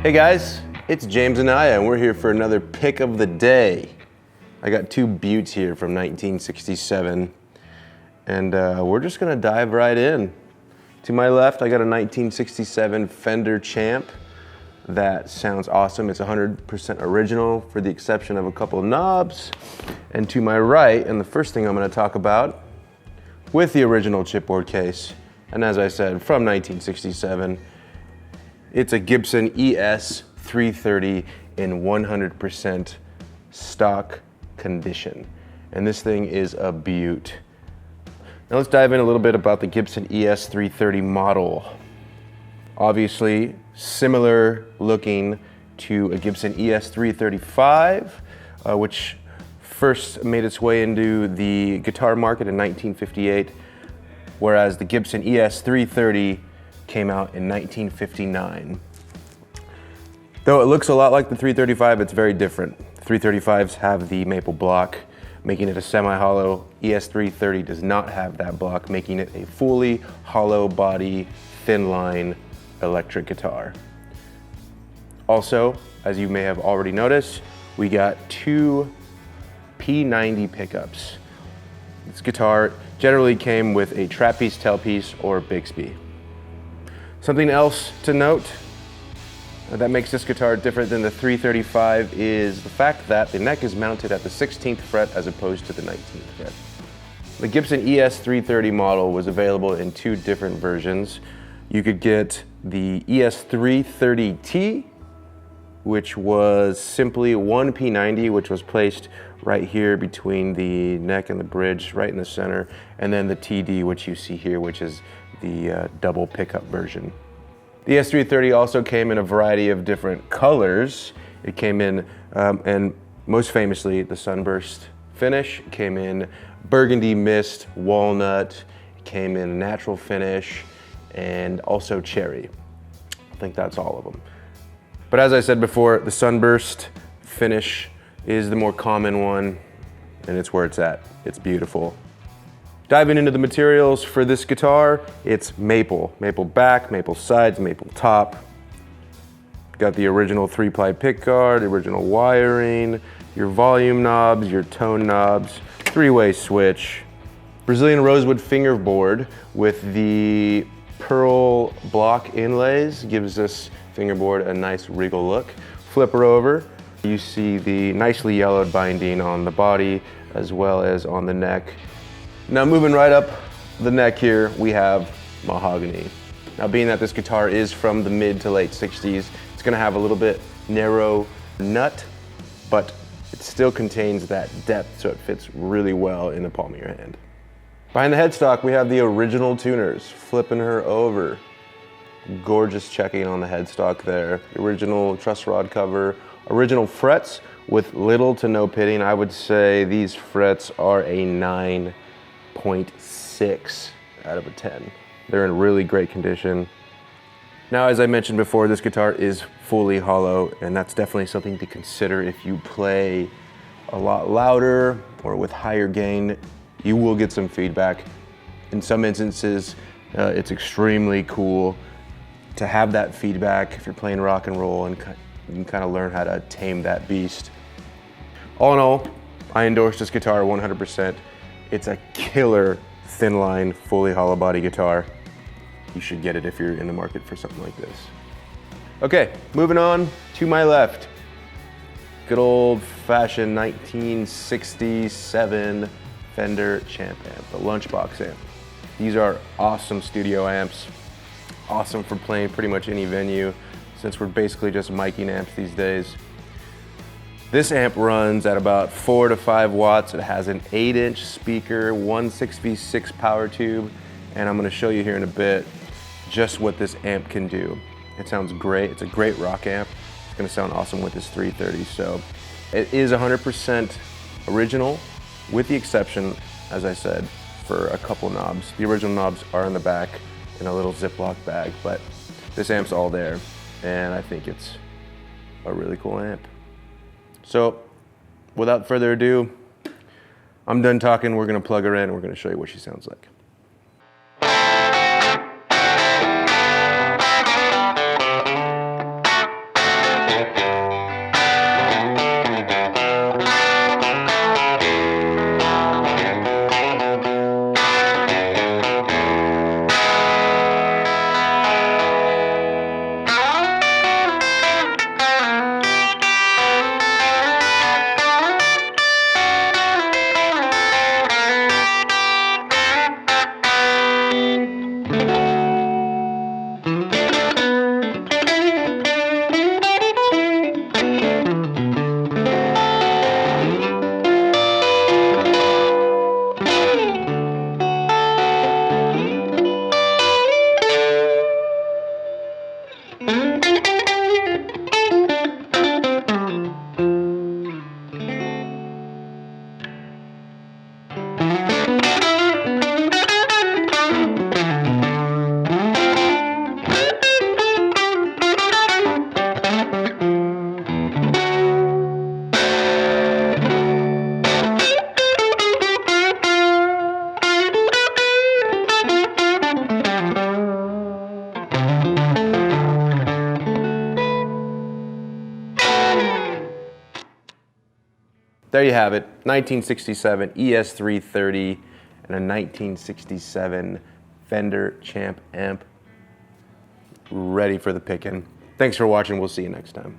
Hey guys, it's James Anaya and we're here for another pick of the day. I got two buttes here from 1967 and we're just gonna dive right in. To my left, I got a 1967 Fender Champ that sounds awesome. It's 100% original for the exception of a couple of knobs. And to my right, and the first thing I'm gonna talk about, with the original chipboard case, and as I said, from 1967, it's a Gibson ES-330 in 100% stock condition. And this thing is a beaut. Now let's dive in a little bit about the Gibson ES-330 model. Obviously, similar looking to a Gibson ES-335, which first made its way into the guitar market in 1958, whereas the Gibson ES-330 came out in 1959. Though it looks a lot like the 335, it's very different. 335s have the maple block, making it a semi-hollow. ES-330 does not have that block, making it a fully hollow body, thin line electric guitar. Also, as you may have already noticed, we got two P90 pickups. This guitar generally came with a trapeze, tailpiece, or Bixby. Something else to note that makes this guitar different than the 335 is the fact that the neck is mounted at the 16th fret as opposed to the 19th fret. The Gibson ES-330 model was available in two different versions. You could get the ES-330T, which was simply one P90, which was placed right here between the neck and the bridge, right in the center, and then the TD, which you see here, which is the double pickup version. The ES-330 also came in a variety of different colors. It came in, and most famously, the sunburst finish. It came in burgundy mist, walnut. It came in natural finish, and also cherry. I think that's all of them. But as I said before, the sunburst finish is the more common one, and it's where it's at. It's beautiful. Diving into the materials for this guitar, it's maple. Maple back, maple sides, maple top. Got the original 3-ply pickguard, the original wiring, your volume knobs, your tone knobs, 3-way switch, Brazilian rosewood fingerboard with the pearl block inlays gives this fingerboard a nice regal look. Flip her over, you see the nicely yellowed binding on the body as well as on the neck. Now moving right up the neck here, we have mahogany. Now being that this guitar is from the mid to late 60s, it's gonna have a little bit narrow nut, but it still contains that depth, so it fits really well in the palm of your hand. Behind the headstock, we have the original tuners, flipping her over. Gorgeous checking on the headstock there. The original truss rod cover, original frets with little to no pitting. I would say these frets are a 9.6 out of a 10. They're in really great condition. Now, as I mentioned before, this guitar is fully hollow, and that's definitely something to consider if you play a lot louder or with higher gain. You will get some feedback. In some instances, it's extremely cool to have that feedback if you're playing rock and roll, and you can kind of learn how to tame that beast. All in all, I endorse this guitar 100%. It's a killer thin line, fully hollow body guitar. You should get it if you're in the market for something like this. Okay, moving on to my left. Good old fashioned 1967 Fender Champ Amp, the lunchbox amp. These are awesome studio amps. Awesome for playing pretty much any venue, since we're basically just miking amps these days. This amp runs at about 4 to 5 watts. It has an 8-inch speaker, one 6v6 power tube, and I'm gonna show you here in a bit just what this amp can do. It sounds great. It's a great rock amp. It's gonna sound awesome with this 330. So it is 100% original, with the exception, as I said, for a couple knobs. The original knobs are in the back in a little Ziploc bag, but this amp's all there, and I think it's a really cool amp. So, without further ado, I'm done talking. We're gonna plug her in and we're gonna show you what she sounds like. there you have it. 1967 ES-330 and a 1967 Fender Champ Amp. Ready for the picking. Thanks for watching. We'll see you next time.